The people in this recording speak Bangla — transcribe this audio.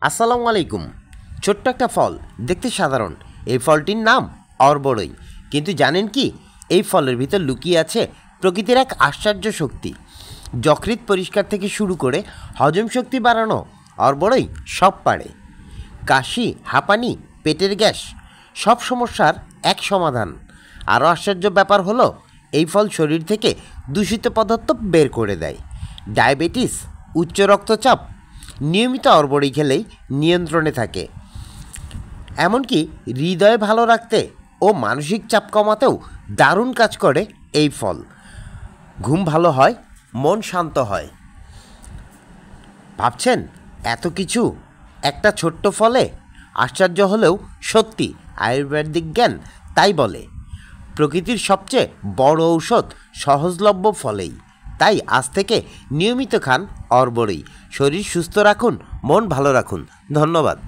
আসসালামু আলাইকুম। ছোট্ট একটা ফল, দেখতে সাধারণ। এই ফলটির নাম অর্বরই। কিন্তু জানেন কি, এই ফলের ভিতর লুকিয়ে আছে প্রকৃতির এক আশ্চর্য শক্তি। যকৃৎ পরিষ্কার থেকে শুরু করে হজম শক্তি বাড়ানো অর্বরই সব পারে। কাশি, হাঁপানি, পেটের গ্যাস, সব সমস্যার এক সমাধান। আরও আশ্চর্য ব্যাপার হলো, এই ফল শরীর থেকে দূষিত পদার্থ বের করে দেয়। ডায়াবেটিস, উচ্চ রক্তচাপ নিয়মিত অর্বরই খেলেই নিয়ন্ত্রণে থাকে। এমনকি হৃদয় ভালো রাখতে ও মানসিক চাপ কমাতেও দারুণ কাজ করে এই ফল। ঘুম ভালো হয়, মন শান্ত হয়। ভাবছেন এত কিছু একটা ছোট্ট ফলে? আশ্চর্য হলেও সত্যি, আয়ুর্বেদিক জ্ঞান তাই বলে। প্রকৃতির সবচেয়ে বড় ঔষধ সহজলভ্য ফলেই। তাই আজ থেকে নিয়মিত খান অর্বরই। শরীর সুস্থ রাখুন, মন ভালো রাখুন। ধন্যবাদ।